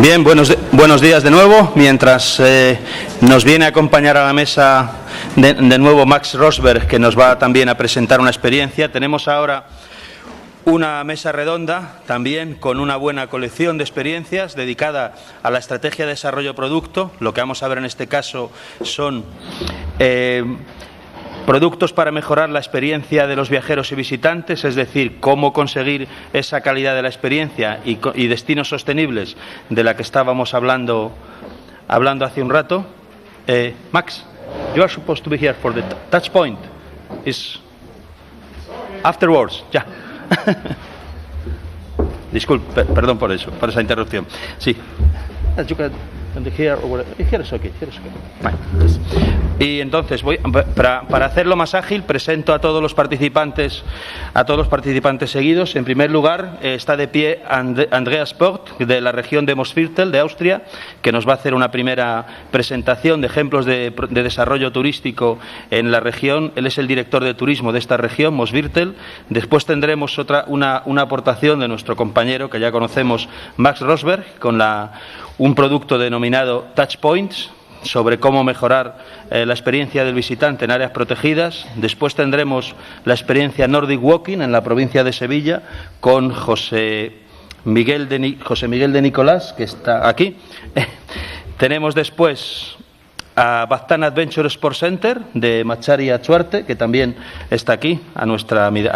Bien, buenos días de nuevo. Mientras nos viene a acompañar a la mesa de nuevo Max Rosberg, que nos va también a presentar una experiencia, tenemos ahora una mesa redonda también con una buena colección de experiencias dedicada a la estrategia de desarrollo producto. Lo que vamos a ver en este caso son productos para mejorar la experiencia de los viajeros y visitantes, es decir, cómo conseguir esa calidad de la experiencia y destinos sostenibles de la que estábamos hablando hace un rato. Max, you are supposed to be here for the touch point. Is afterwards, ya. Disculpe, perdón por eso, por esa interrupción. Sí. Here is okay. Y entonces para hacerlo más ágil, presento a todos los participantes seguidos. En primer lugar está de pie Andreas Port, de la región de Mosviertel, de Austria, que nos va a hacer una primera presentación de ejemplos de desarrollo turístico en la región. Él es el director de turismo de esta región, Mosviertel. Después tendremos una aportación de nuestro compañero que ya conocemos, Max Rosberg, con un producto denominado Touch Points, sobre cómo mejorar la experiencia del visitante en áreas protegidas. Después tendremos la experiencia Nordic Walking en la provincia de Sevilla con José Miguel de Nicolás, que está aquí. Tenemos después a Baztán Adventure Sport Center de Machari Achuarte, que también está aquí, a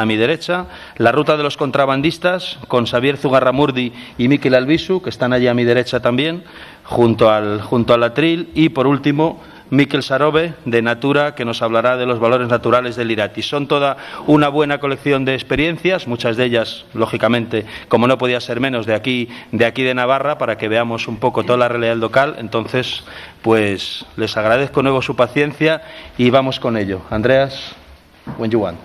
mi derecha. La ruta de los contrabandistas con Xavier Zugarramurdi y Mikel Albisu, que están allí a mi derecha también, junto al atril. Y por último, Mikel Sarobe de Natura, que nos hablará de los valores naturales del Irati. Son toda una buena colección de experiencias, muchas de ellas, lógicamente, como no podía ser menos, de aquí de Navarra, para que veamos un poco toda la realidad local. Entonces, pues les agradezco de nuevo su paciencia y vamos con ello. Andreas, when you want.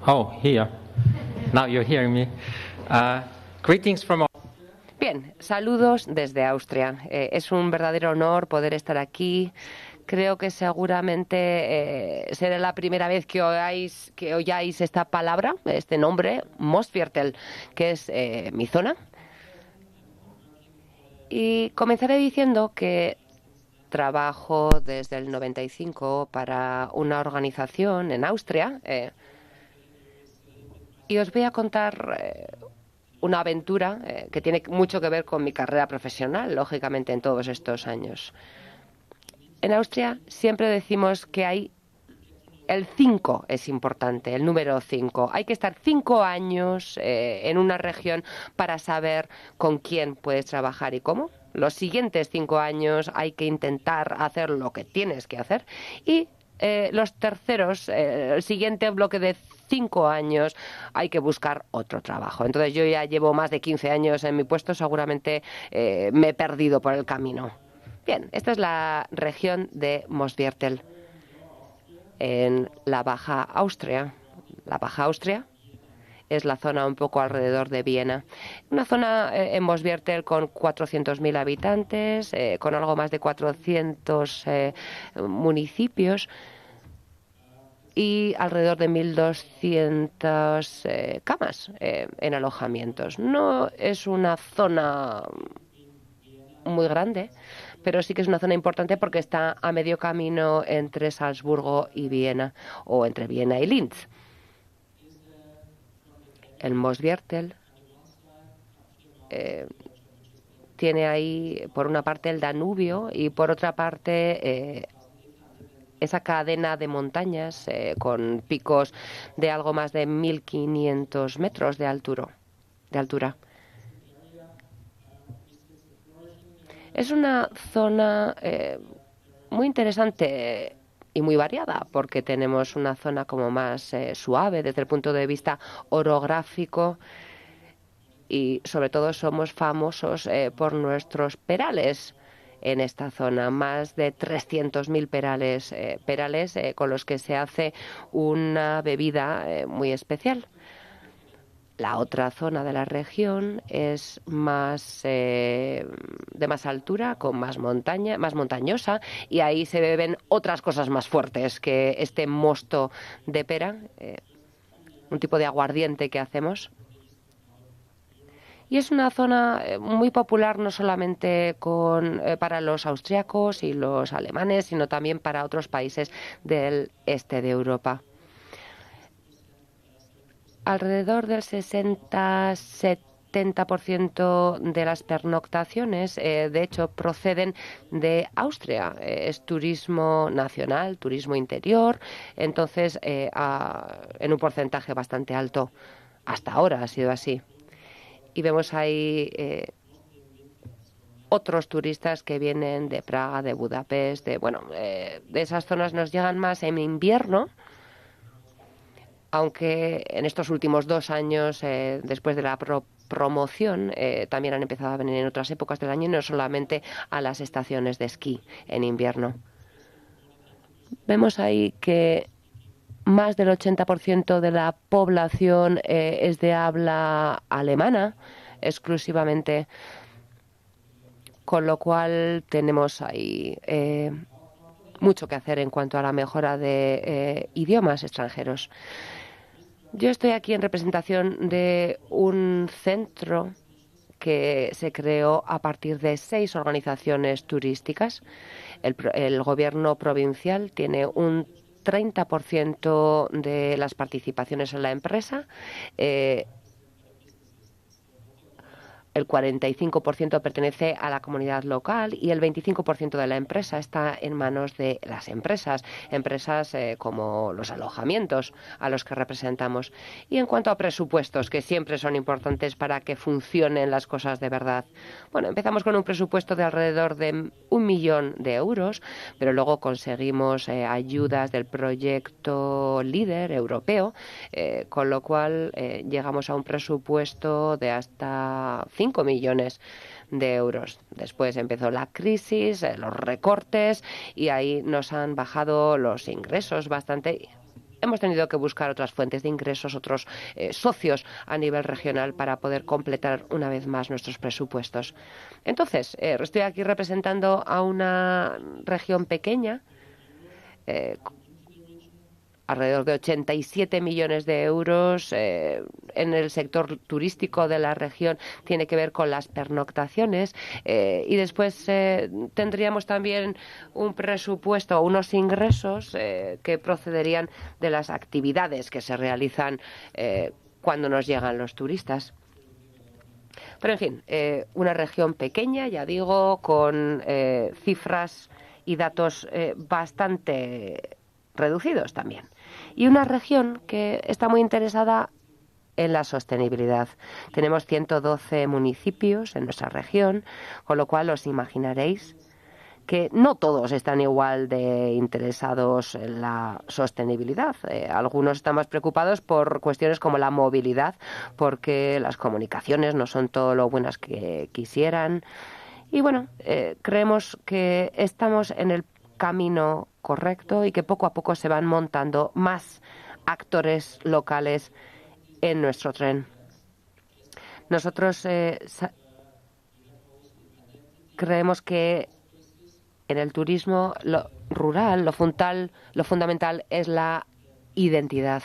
Oh, here. Now you're hearing me. Greetings from... Bien, saludos desde Austria. Es un verdadero honor poder estar aquí. Creo que seguramente será la primera vez que oyáis esta palabra, este nombre, Mosviertel, que es mi zona. Y comenzaré diciendo que trabajo desde el 95 para una organización en Austria. Y os voy a contar una aventura que tiene mucho que ver con mi carrera profesional, lógicamente, en todos estos años. En Austria siempre decimos que el 5 es importante, el número 5. Hay que estar 5 años en una región para saber con quién puedes trabajar y cómo. Los siguientes 5 años hay que intentar hacer lo que tienes que hacer. Y los terceros, el siguiente bloque de 5 años, hay que buscar otro trabajo. Entonces yo ya llevo más de 15 años en mi puesto, seguramente me he perdido por el camino. Bien, esta es la región de Mosviertel, en la Baja Austria. La Baja Austria es la zona un poco alrededor de Viena. Una zona en Mosviertel con 400.000 habitantes, con algo más de 400 municipios y alrededor de 1.200 camas en alojamientos. No es una zona muy grande, pero sí que es una zona importante porque está a medio camino entre Salzburgo y Viena, o entre Viena y Linz. El Mosviertel tiene ahí, por una parte, el Danubio y por otra parte esa cadena de montañas con picos de algo más de 1.500 metros de altura. Es una zona muy interesante y muy variada, porque tenemos una zona como más suave desde el punto de vista orográfico y sobre todo somos famosos por nuestros perales en esta zona, más de 300.000 perales con los que se hace una bebida muy especial. La otra zona de la región es de más altura, con más montaña, más montañosa, y ahí se beben otras cosas más fuertes que este mosto de pera, un tipo de aguardiente que hacemos. Y es una zona muy popular no solamente para los austriacos y los alemanes, sino también para otros países del este de Europa. Alrededor del 60-70% de las pernoctaciones, de hecho, proceden de Austria. Es turismo nacional, turismo interior, entonces en un porcentaje bastante alto. Hasta ahora ha sido así. Y vemos ahí otros turistas que vienen de Praga, de Budapest, de esas zonas nos llegan más en invierno, aunque en estos últimos 2 años, después de la promoción, también han empezado a venir en otras épocas del año y no solamente a las estaciones de esquí en invierno. Vemos ahí que más del 80% de la población es de habla alemana exclusivamente, con lo cual tenemos ahí mucho que hacer en cuanto a la mejora de idiomas extranjeros. Yo estoy aquí en representación de un centro que se creó a partir de 6 organizaciones turísticas. El gobierno provincial tiene un 30% de las participaciones en la empresa. El 45% pertenece a la comunidad local y el 25% de la empresa está en manos de las empresas como los alojamientos a los que representamos. Y en cuanto a presupuestos, que siempre son importantes para que funcionen las cosas de verdad, bueno, empezamos con un presupuesto de alrededor de 1 millón de euros, pero luego conseguimos ayudas del proyecto LEADER europeo, con lo cual llegamos a un presupuesto de hasta 5 millones de euros. Después empezó la crisis, los recortes, y ahí nos han bajado los ingresos bastante. Hemos tenido que buscar otras fuentes de ingresos, otros socios a nivel regional para poder completar una vez más nuestros presupuestos. Entonces, estoy aquí representando a una región pequeña, alrededor de 87 millones de euros en el sector turístico de la región, tiene que ver con las pernoctaciones, y después tendríamos también un presupuesto, unos ingresos que procederían de las actividades que se realizan cuando nos llegan los turistas. Pero en fin, una región pequeña, ya digo, con cifras y datos bastante reducidos también. Y una región que está muy interesada en la sostenibilidad. Tenemos 112 municipios en nuestra región, con lo cual os imaginaréis que no todos están igual de interesados en la sostenibilidad. Algunos están más preocupados por cuestiones como la movilidad, porque las comunicaciones no son todo lo buenas que quisieran. Y bueno, creemos que estamos en el camino correcto y que poco a poco se van montando más actores locales en nuestro tren. Nosotros creemos que en el turismo lo rural, lo fundamental es la identidad.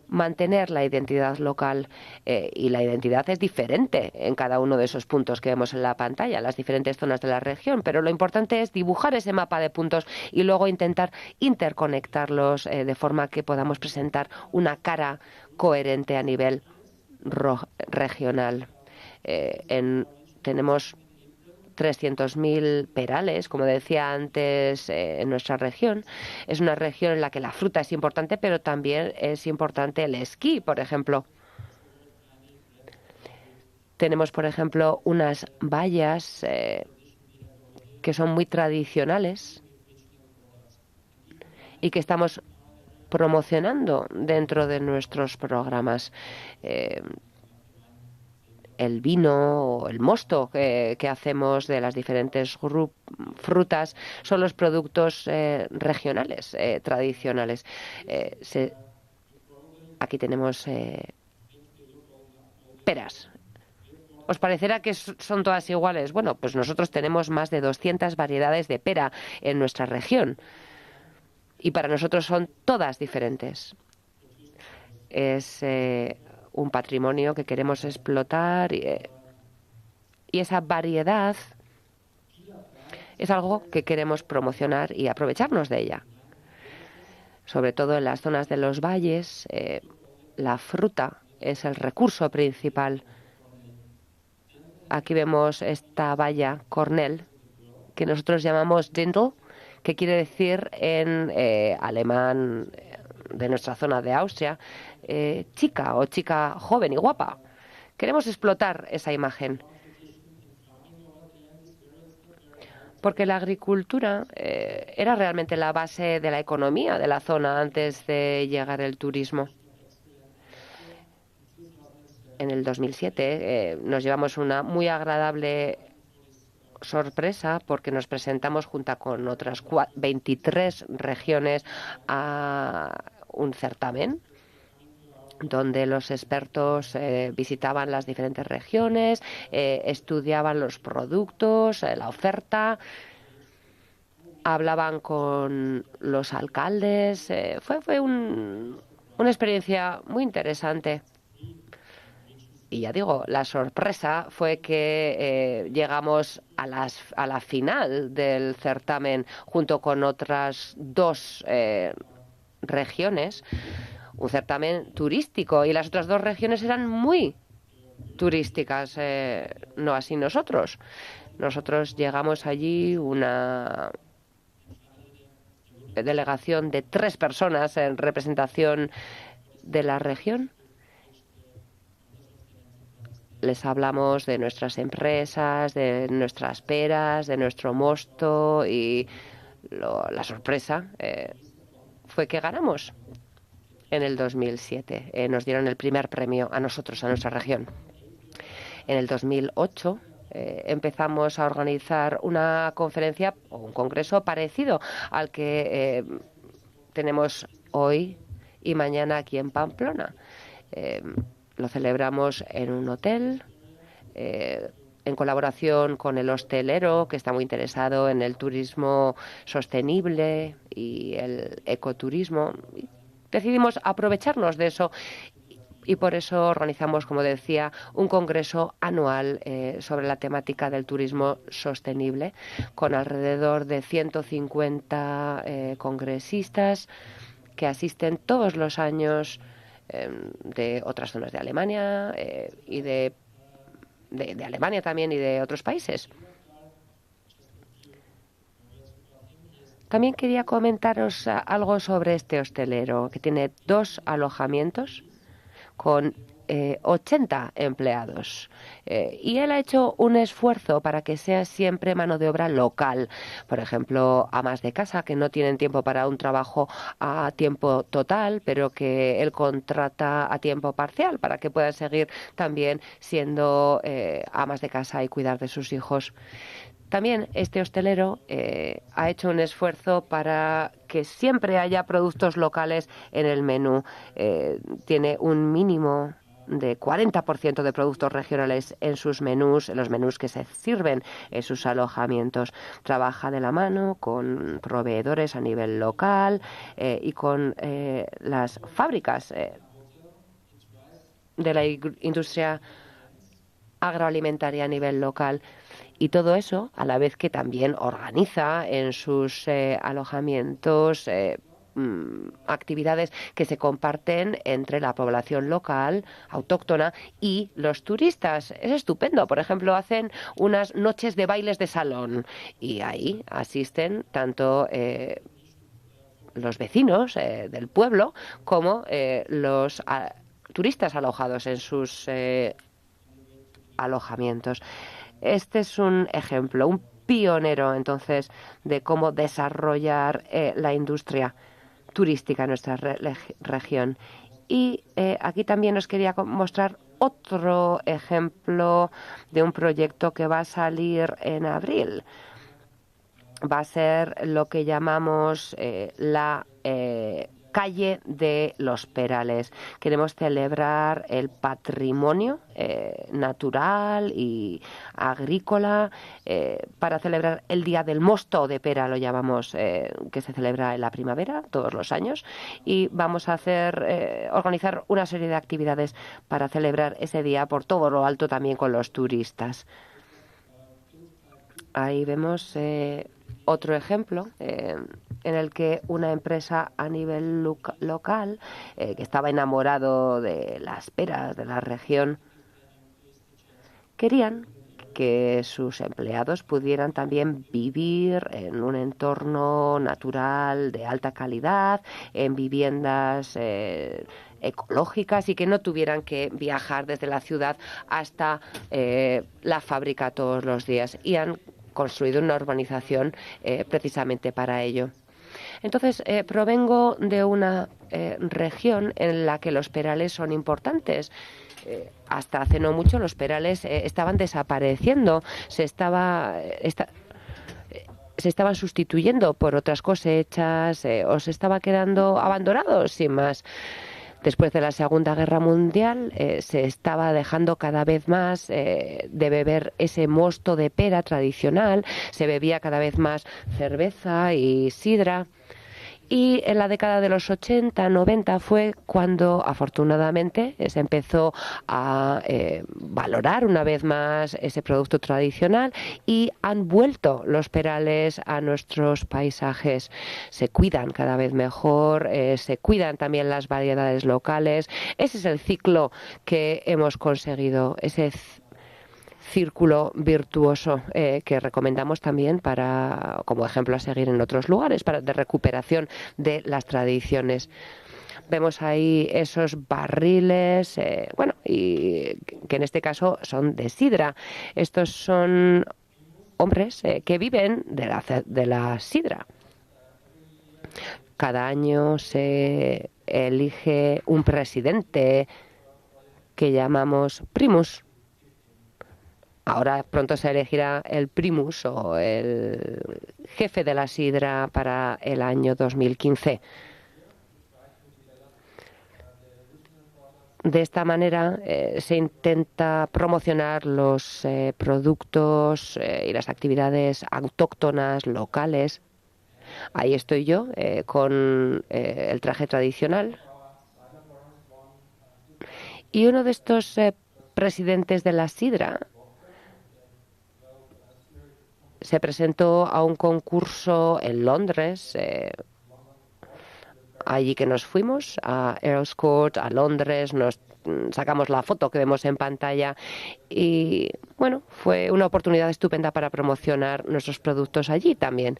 Mantener la identidad local, y la identidad es diferente en cada uno de esos puntos que vemos en la pantalla, las diferentes zonas de la región, pero lo importante es dibujar ese mapa de puntos y luego intentar interconectarlos de forma que podamos presentar una cara coherente a nivel regional. Tenemos 300.000 perales, como decía antes, en nuestra región. Es una región en la que la fruta es importante, pero también es importante el esquí, por ejemplo. Tenemos, por ejemplo, unas vallas que son muy tradicionales y que estamos promocionando dentro de nuestros programas. El vino o el mosto que hacemos de las diferentes frutas son los productos regionales, tradicionales. Aquí tenemos peras. ¿Os parecerá que son todas iguales? Bueno, pues nosotros tenemos más de 200 variedades de pera en nuestra región y para nosotros son todas diferentes. Es un patrimonio que queremos explotar y esa variedad es algo que queremos promocionar y aprovecharnos de ella. Sobre todo en las zonas de los valles, la fruta es el recurso principal. Aquí vemos esta baya Cornell, que nosotros llamamos Dindel, que quiere decir en alemán de nuestra zona de Austria, chica o chica joven y guapa. Queremos explotar esa imagen. Porque la agricultura era realmente la base de la economía de la zona antes de llegar el turismo. En el 2007 nos llevamos una muy agradable sorpresa porque nos presentamos junto con otras 23 regiones a un certamen donde los expertos visitaban las diferentes regiones, estudiaban los productos, la oferta, hablaban con los alcaldes. Fue una experiencia muy interesante. Y ya digo, la sorpresa fue que llegamos a la final del certamen junto con otras 2 regiones, un certamen turístico, y las otras 2 regiones eran muy turísticas, no así nosotros. Nosotros llegamos allí una delegación de 3 personas en representación de la región. Les hablamos de nuestras empresas, de nuestras peras, de nuestro mosto y la sorpresa fue que ganamos en el 2007. Nos dieron el primer premio a nosotros, a nuestra región. En el 2008 empezamos a organizar una conferencia o un congreso parecido al que tenemos hoy y mañana aquí en Pamplona. Lo celebramos en un hotel, en colaboración con el hostelero, que está muy interesado en el turismo sostenible y el ecoturismo. Decidimos aprovecharnos de eso y por eso organizamos, como decía, un congreso anual sobre la temática del turismo sostenible, con alrededor de 150 congresistas que asisten todos los años de otras zonas de Alemania y de Alemania también y de otros países. También quería comentaros algo sobre este hostelero, que tiene 2 alojamientos con 80 empleados. Y él ha hecho un esfuerzo para que sea siempre mano de obra local. Por ejemplo, amas de casa que no tienen tiempo para un trabajo a tiempo total, pero que él contrata a tiempo parcial para que puedan seguir también siendo amas de casa y cuidar de sus hijos. También este hostelero ha hecho un esfuerzo para que siempre haya productos locales en el menú. Tiene un mínimo de 40% de productos regionales en sus menús, en los menús que se sirven en sus alojamientos. Trabaja de la mano con proveedores a nivel local y con las fábricas de la industria agroalimentaria a nivel local. Y todo eso a la vez que también organiza en sus alojamientos actividades que se comparten entre la población local, autóctona y los turistas. Es estupendo. Por ejemplo, hacen unas noches de bailes de salón y ahí asisten tanto los vecinos del pueblo como los turistas alojados en sus alojamientos. Este es un ejemplo, un pionero entonces de cómo desarrollar la industria turística en nuestra región. Y aquí también os quería mostrar otro ejemplo de un proyecto que va a salir en abril. Va a ser lo que llamamos la calle de los Perales. Queremos celebrar el patrimonio natural y agrícola para celebrar el Día del Mosto de Pera, lo llamamos, que se celebra en la primavera todos los años, y vamos a organizar una serie de actividades para celebrar ese día por todo lo alto, también con los turistas. Ahí vemos otro ejemplo en el que una empresa a nivel local que estaba enamorado de las peras de la región querían que sus empleados pudieran también vivir en un entorno natural de alta calidad, en viviendas ecológicas y que no tuvieran que viajar desde la ciudad hasta la fábrica todos los días. Y han construido una urbanización precisamente para ello. Entonces, provengo de una región en la que los perales son importantes. Hasta hace no mucho los perales estaban desapareciendo, se estaban sustituyendo por otras cosechas o se estaba quedando abandonados sin más. Después de la Segunda Guerra Mundial se estaba dejando cada vez más de beber ese mosto de pera tradicional, se bebía cada vez más cerveza y sidra. Y en la década de los 80, 90 fue cuando afortunadamente se empezó a valorar una vez más ese producto tradicional y han vuelto los perales a nuestros paisajes. Se cuidan cada vez mejor, se cuidan también las variedades locales. Ese es el ciclo que hemos conseguido, ese círculo virtuoso que recomendamos también como ejemplo a seguir en otros lugares de recuperación de las tradiciones. Vemos ahí esos barriles, y que en este caso son de sidra. Estos son hombres que viven de la sidra. Cada año se elige un presidente que llamamos primus. Ahora pronto se elegirá el primus o el jefe de la sidra para el año 2015. De esta manera se intenta promocionar los productos y las actividades autóctonas locales. Ahí estoy yo con el traje tradicional. Y uno de estos presidentes de la sidra se presentó a un concurso en Londres, allí que nos fuimos, a Earls Court, a Londres, nos sacamos la foto que vemos en pantalla y, bueno, fue una oportunidad estupenda para promocionar nuestros productos allí también.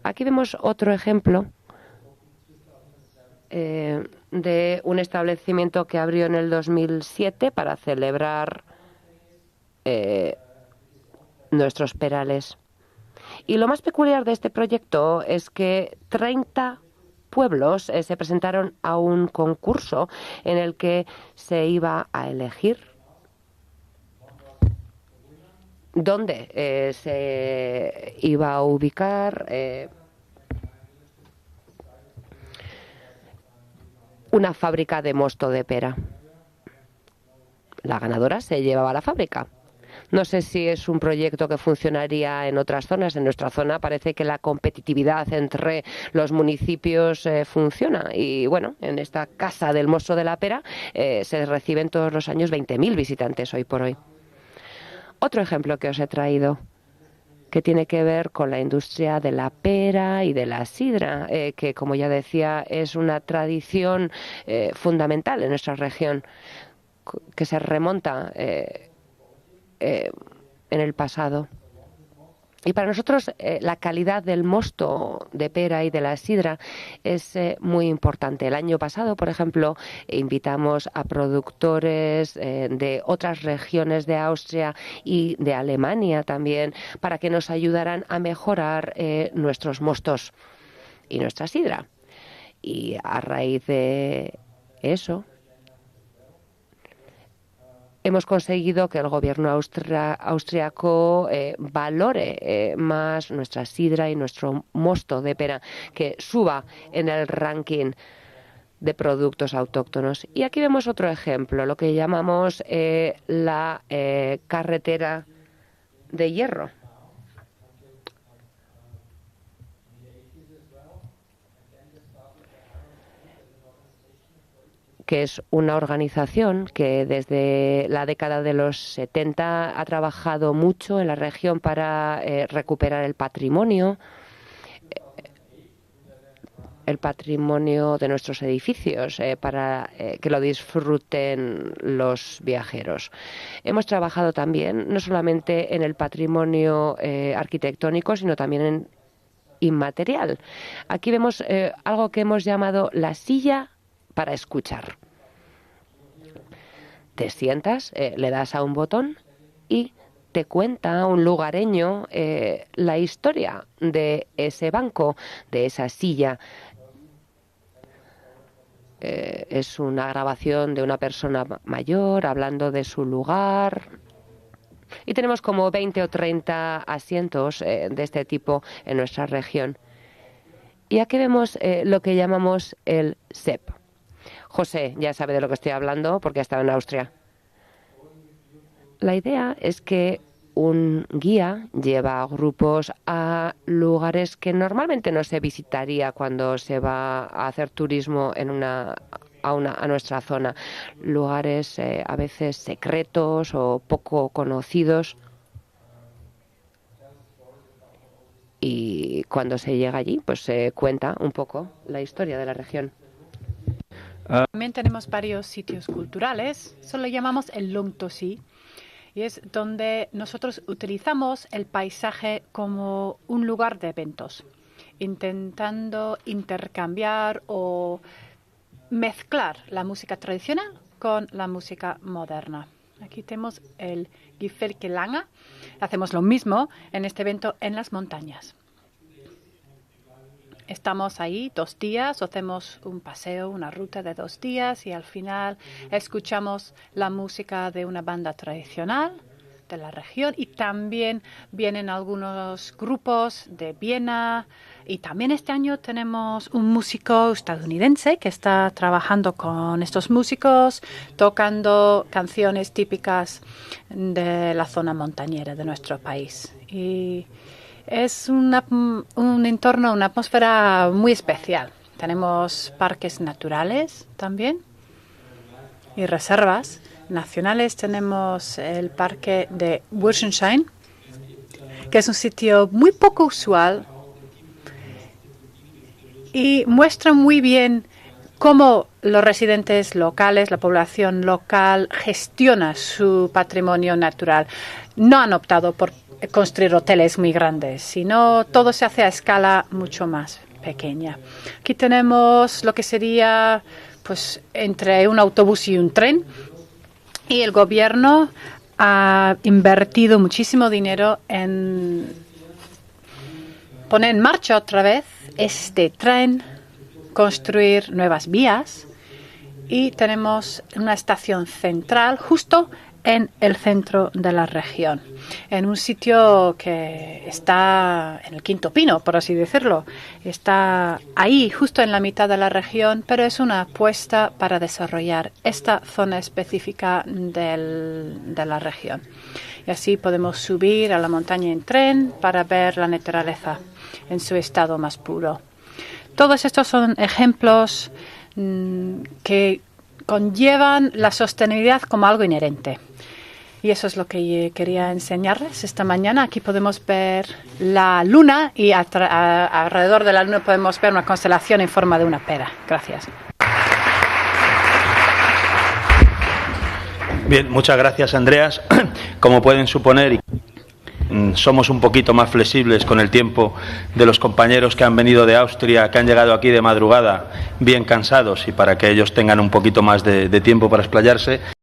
Aquí vemos otro ejemplo de un establecimiento que abrió en el 2007 para celebrar nuestros perales. Y lo más peculiar de este proyecto es que 30 pueblos se presentaron a un concurso en el que se iba a elegir dónde se iba a ubicar una fábrica de mosto de pera. La ganadora se llevaba a la fábrica. No sé si es un proyecto que funcionaría en otras zonas. En nuestra zona parece que la competitividad entre los municipios funciona. Y bueno, en esta casa del mosto de la pera se reciben todos los años 20.000 visitantes hoy por hoy. Otro ejemplo que os he traído, que tiene que ver con la industria de la pera y de la sidra, que como ya decía es una tradición fundamental en nuestra región, que se remonta en el pasado. Y para nosotros la calidad del mosto de pera y de la sidra es muy importante. El año pasado, por ejemplo, invitamos a productores de otras regiones de Austria y de Alemania también para que nos ayudaran a mejorar nuestros mostos y nuestra sidra. Y a raíz de eso hemos conseguido que el gobierno austriaco valore más nuestra sidra y nuestro mosto de pera, que suba en el ranking de productos autóctonos. Y aquí vemos otro ejemplo, lo que llamamos la carretera de hierro. Que es una organización que desde la década de los 70 ha trabajado mucho en la región para recuperar el patrimonio de nuestros edificios, para que lo disfruten los viajeros. Hemos trabajado también no solamente en el patrimonio arquitectónico, sino también en inmaterial. Aquí vemos algo que hemos llamado la silla para escuchar. Te sientas, le das a un botón y te cuenta un lugareño la historia de ese banco, de esa silla. Es una grabación de una persona mayor hablando de su lugar. Y tenemos como 20 o 30 asientos de este tipo en nuestra región. Y aquí vemos lo que llamamos el SEP. José ya sabe de lo que estoy hablando porque ha estado en Austria. La idea es que un guía lleva a grupos a lugares que normalmente no se visitaría cuando se va a hacer turismo a nuestra zona. Lugares a veces secretos o poco conocidos. Y cuando se llega allí, pues se cuenta un poco la historia de la región. También tenemos varios sitios culturales, eso lo llamamos el Lungtosi, y es donde nosotros utilizamos el paisaje como un lugar de eventos, intentando intercambiar o mezclar la música tradicional con la música moderna. Aquí tenemos el Giffelkelanga, hacemos lo mismo en este evento en las montañas. Estamos ahí 2 días, hacemos un paseo, una ruta de 2 días y al final escuchamos la música de una banda tradicional de la región y también vienen algunos grupos de Viena y también este año tenemos un músico estadounidense que está trabajando con estos músicos, tocando canciones típicas de la zona montañera de nuestro país. Y es un entorno, una atmósfera muy especial. Tenemos parques naturales también y reservas nacionales. Tenemos el parque de Wurzenschein, que es un sitio muy poco usual y muestra muy bien cómo los residentes locales, la población local, gestiona su patrimonio natural. No han optado por construir hoteles muy grandes, sino todo se hace a escala mucho más pequeña. Aquí tenemos lo que sería pues entre un autobús y un tren y el gobierno ha invertido muchísimo dinero en poner en marcha otra vez este tren, construir nuevas vías y tenemos una estación central justo en el centro de la región, en un sitio que está en el Quinto Pino, por así decirlo. Está ahí, justo en la mitad de la región, pero es una apuesta para desarrollar esta zona específica de la región. Y así podemos subir a la montaña en tren para ver la naturaleza en su estado más puro. Todos estos son ejemplos que conllevan la sostenibilidad como algo inherente. Y eso es lo que quería enseñarles esta mañana. Aquí podemos ver la luna y alrededor de la luna podemos ver una constelación en forma de una pera. Gracias. Bien, muchas gracias, Andreas. Como pueden suponer, somos un poquito más flexibles con el tiempo de los compañeros que han venido de Austria, que han llegado aquí de madrugada bien cansados y para que ellos tengan un poquito más de tiempo para explayarse.